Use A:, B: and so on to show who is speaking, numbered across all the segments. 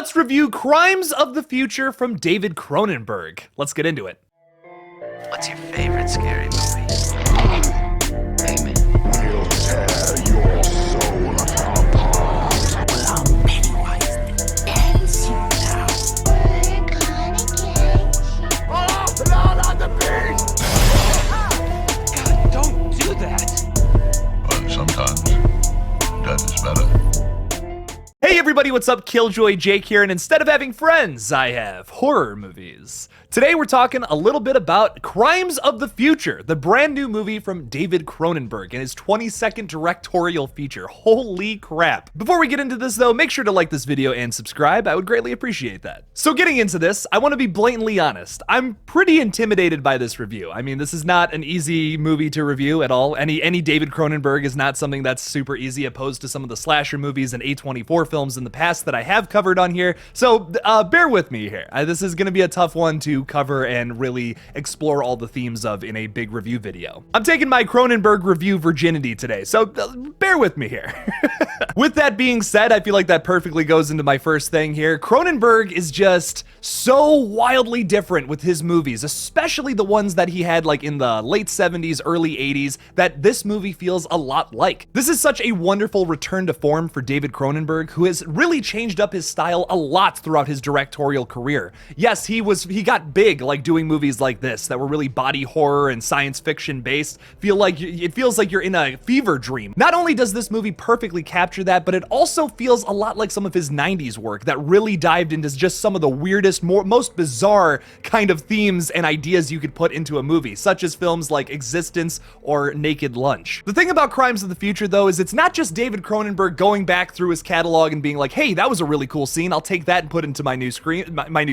A: Let's review Crimes of the Future from David Cronenberg. Let's get into it.
B: What's your favorite scary movie? Name it.
C: We'll tear your soul apart.
B: Well, I'm Pennywise the dancing now.
C: Oh, blood on the beast!
B: God, don't do that.
D: But sometimes dead is better.
A: Hey everybody, what's up? KillJoy Jake here, and instead of having friends, I have horror movies. Today we're talking a little bit about Crimes of the Future, the brand new movie from David Cronenberg and his 20-second directorial feature. Holy crap. Before we get into this though, make sure to like this video and subscribe. I would greatly appreciate that. So getting into this, I want to be blatantly honest. I'm pretty intimidated by this review. I mean, this is not an easy movie to review at all. Any David Cronenberg is not something that's super easy, opposed to some of the slasher movies and A24 films in the past that I have covered on here. So bear with me here. This is going to be a tough one to cover and really explore all the themes of in a big review video. I'm taking my Cronenberg review virginity today, so bear with me here. With that being said, I feel like that perfectly goes into my first thing here. Cronenberg is just so wildly different with his movies, especially the ones that he had like in the late 70s, early 80s, that this movie feels a lot like. This is such a wonderful return to form for David Cronenberg, who has really changed up his style a lot throughout his directorial career. Yes, he got big like doing movies like this that were really body horror and science fiction based. It feels like you're in a fever dream. Not only does this movie perfectly capture that, but it also feels a lot like some of his 90s work that really dived into just some of the weirdest, most bizarre kind of themes and ideas you could put into a movie, such as films like Existence or Naked Lunch. The thing about Crimes of the Future though is it's not just David Cronenberg going back through his catalog and being like, hey, that was a really cool scene, I'll take that and put it into my new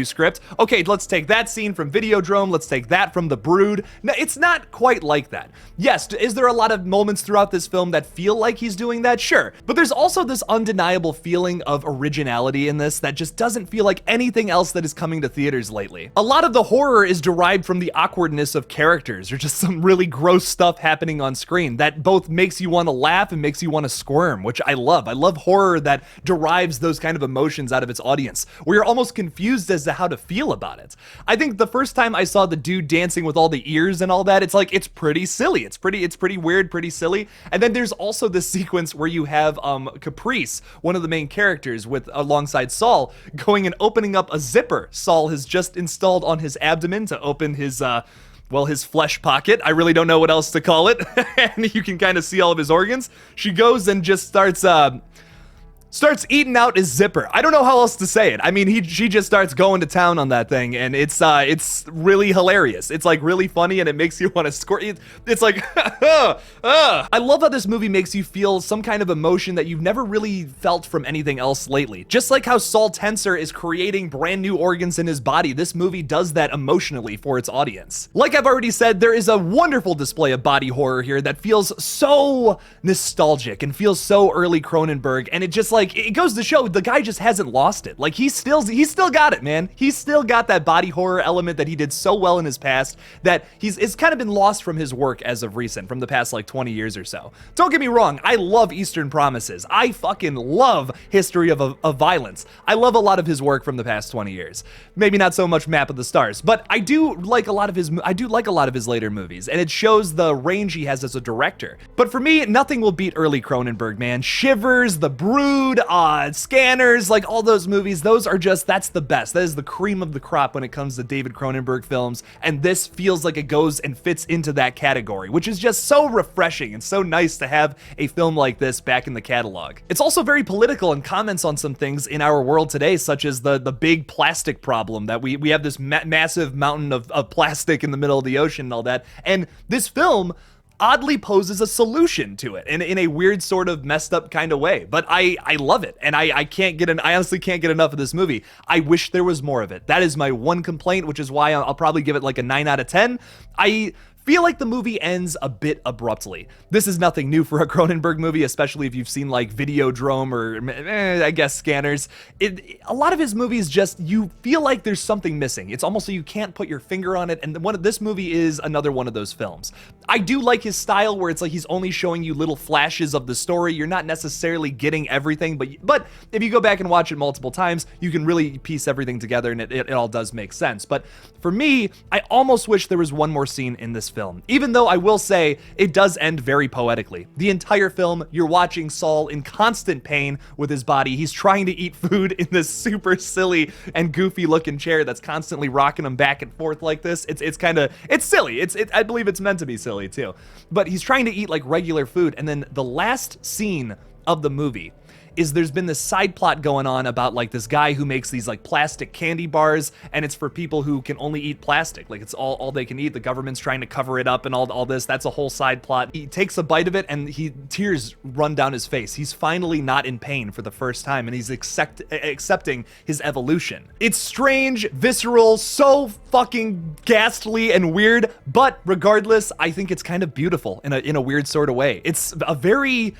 A: script. Okay, let's take that scene from Videodrome, let's take that from The Brood. No, it's not quite like that. Yes, is there a lot of moments throughout this film that feel like he's doing that? Sure. But there's also this undeniable feeling of originality in this that just doesn't feel like anything else that is coming to theaters lately. A lot of the horror is derived from the awkwardness of characters, or just some really gross stuff happening on screen that both makes you want to laugh and makes you want to squirm, which I love. I love horror that derives those kind of emotions out of its audience, where you're almost confused as to how to feel about it. I think the first time I saw the dude dancing with all the ears and all that, it's pretty silly. It's pretty weird, pretty silly. And then there's also this sequence where you have Caprice, one of the main characters, alongside Saul, going and opening up a zipper Saul has just installed on his abdomen to open his his flesh pocket. I really don't know what else to call it. And you can kind of see all of his organs. She goes and just starts eating out his zipper. I don't know how else to say it. I mean, she just starts going to town on that thing, and it's really hilarious. It's like really funny, and it makes you want to squirt. It's like, I love how this movie makes you feel some kind of emotion that you've never really felt from anything else lately. Just like how Saul Tenser is creating brand new organs in his body, this movie does that emotionally for its audience. Like I've already said, there is a wonderful display of body horror here that feels so nostalgic and feels so early Cronenberg, and it just it goes to show the guy just hasn't lost it. Like he's still got it, man. He's still got that body horror element that he did so well in his past that it's kind of been lost from his work as of recent, from the past like 20 years or so. Don't get me wrong, I love Eastern Promises. I fucking love History of Violence. I love a lot of his work from the past 20 years. Maybe not so much Map of the Stars, but I do like a lot of his later movies, and it shows the range he has as a director. But for me, nothing will beat early Cronenberg, man. Shivers, The Brood, Scanners, like all those movies, that's the best. That is the cream of the crop when it comes to David Cronenberg films, and this feels like it goes and fits into that category, which is just so refreshing and so nice to have a film like this back in the catalog. It's also very political and comments on some things in our world today, such as the big plastic problem that we have this massive mountain of plastic in the middle of the ocean and all that, and this film oddly poses a solution to it in a weird sort of messed up kind of way. But I love it, and I honestly can't get enough of this movie. I wish there was more of it. That is my one complaint, which is why I'll probably give it like a 9 out of 10. I feel like the movie ends a bit abruptly. This is nothing new for a Cronenberg movie, especially if you've seen like Videodrome or I guess Scanners. A lot of his movies just, you feel like there's something missing. It's almost so you can't put your finger on it, and this movie is another one of those films. I do like his style where it's like he's only showing you little flashes of the story. You're not necessarily getting everything, but if you go back and watch it multiple times, you can really piece everything together, and it all does make sense. But for me, I almost wish there was one more scene in this film, even though I will say it does end very poetically. The entire film, you're watching Saul in constant pain with his body. He's trying to eat food in this super silly and goofy looking chair that's constantly rocking him back and forth like this. It's silly. I believe it's meant to be silly too. But he's trying to eat like regular food, and then the last scene of the movie is there's been this side plot going on about like this guy who makes these like plastic candy bars, and it's for people who can only eat plastic. Like it's all they can eat. The government's trying to cover it up and all this. That's a whole side plot. He takes a bite of it and tears run down his face. He's finally not in pain for the first time, and he's accepting his evolution. It's strange, visceral, so fucking ghastly and weird, but regardless, I think it's kind of beautiful in a weird sort of way. It's a very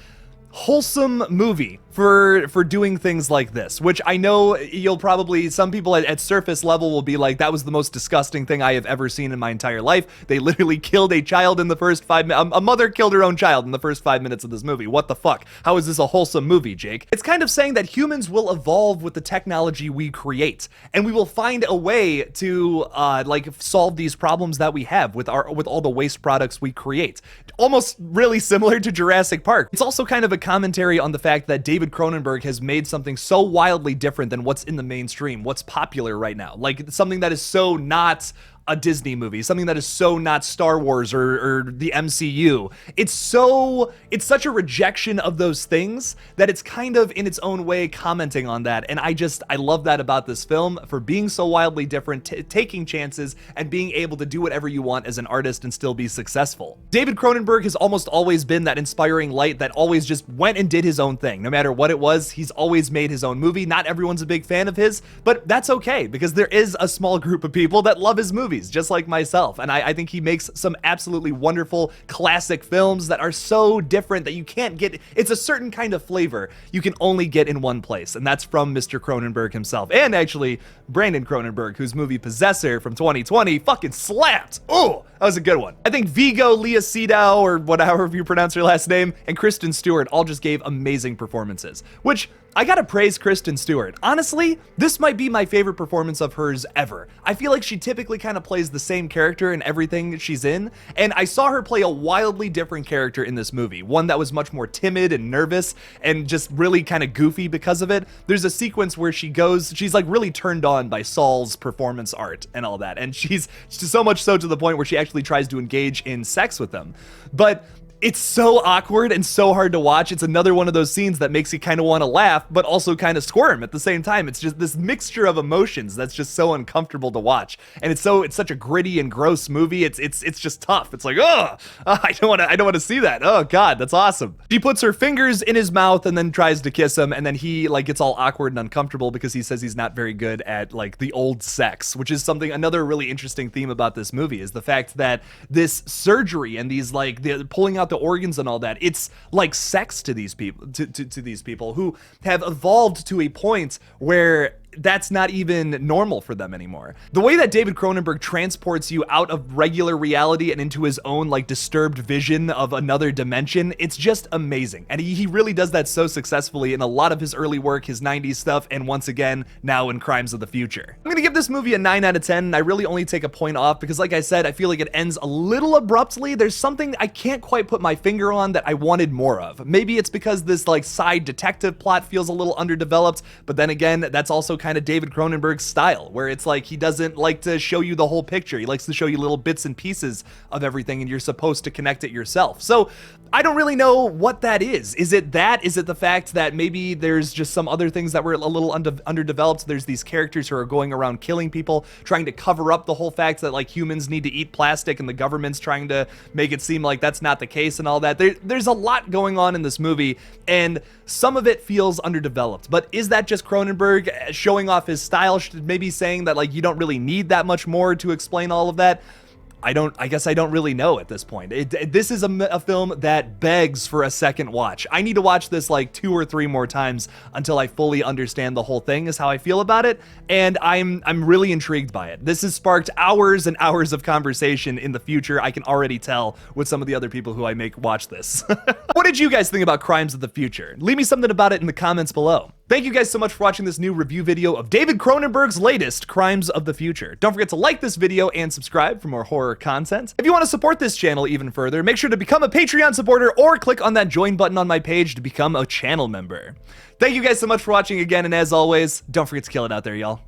A: wholesome movie for doing things like this, which I know you'll probably, some people at surface level will be like, that was the most disgusting thing I have ever seen in my entire life. They literally killed a child in the first 5 minutes. A mother killed her own child in the first 5 minutes of this movie. What the fuck? How is this a wholesome movie, Jake? It's kind of saying that humans will evolve with the technology we create, and we will find a way to like solve these problems that we have with all the waste products we create. Almost really similar to Jurassic Park. It's also kind of a commentary on the fact that David Cronenberg has made something so wildly different than what's in the mainstream, what's popular right now. Like something that is so not a Disney movie, something that is so not Star Wars or the MCU. It's such a rejection of those things that it's kind of in its own way commenting on that. And I love that about this film for being so wildly different, taking chances and being able to do whatever you want as an artist and still be successful. David Cronenberg has almost always been that inspiring light that always just went and did his own thing. No matter what it was, he's always made his own movie. Not everyone's a big fan of his, but that's okay because there is a small group of people that love his movies, just like myself. And I think he makes some absolutely wonderful classic films that are so different that you can't get, it's a certain kind of flavor you can only get in one place, and that's from Mr. Cronenberg himself. And actually, Brandon Cronenberg, whose movie Possessor from 2020 fucking slapped. Oh, that was a good one. I think Viggo Leosidau, or however you pronounce her last name, and Kristen Stewart all just gave amazing performances, which I gotta praise Kristen Stewart. Honestly, this might be my favorite performance of hers ever. I feel like she typically kind of plays the same character in everything she's in, and I saw her play a wildly different character in this movie, one that was much more timid and nervous and just really kind of goofy because of it. There's a sequence where she's like really turned on by Saul's performance art and all that, and she's so much so to the point where she actually tries to engage in sex with them. But it's so awkward and so hard to watch. It's another one of those scenes that makes you kind of want to laugh, but also kind of squirm at the same time. It's just this mixture of emotions that's just so uncomfortable to watch. And it's such a gritty and gross movie. It's just tough. It's like, I don't want to see that. Oh God, that's awesome. She puts her fingers in his mouth and then tries to kiss him, and then he like gets all awkward and uncomfortable because he says he's not very good at like the old sex, which is another really interesting theme about this movie is the fact that this surgery and these like the pulling out the organs and all that, it's like sex to these people, to these people who have evolved to a point where that's not even normal for them anymore. The way that David Cronenberg transports you out of regular reality and into his own like disturbed vision of another dimension, it's just amazing. And he really does that so successfully in a lot of his early work, his 90s stuff, and once again, now in Crimes of the Future. I'm gonna give this movie a 9 out of 10, and I really only take a point off because like I said, I feel like it ends a little abruptly. There's something I can't quite put my finger on that I wanted more of. Maybe it's because this like side detective plot feels a little underdeveloped, but then again, that's also kind of David Cronenberg's style, where it's like he doesn't like to show you the whole picture. He likes to show you little bits and pieces of everything, and you're supposed to connect it yourself. So I don't really know what that is. Is it that? Is it the fact that maybe there's just some other things that were a little underdeveloped? There's these characters who are going around killing people, trying to cover up the whole fact that like humans need to eat plastic, and the government's trying to make it seem like that's not the case and all that. There's a lot going on in this movie, and some of it feels underdeveloped. But is that just Cronenberg showing off his style, maybe saying that like you don't really need that much more to explain all of that? I guess I don't really know at this point. This is a film that begs for a second watch. I need to watch this like 2 or 3 more times until I fully understand the whole thing, is how I feel about it, and I'm really intrigued by it. This has sparked hours and hours of conversation in the future. I can already tell with some of the other people who I make watch this. What did you guys think about Crimes of the Future? Leave me something about it in the comments below. Thank you guys so much for watching this new review video of David Cronenberg's latest, Crimes of the Future. Don't forget to like this video and subscribe for more horror content. If you want to support this channel even further, make sure to become a Patreon supporter or click on that join button on my page to become a channel member. Thank you guys so much for watching again, and as always, don't forget to kill it out there, y'all.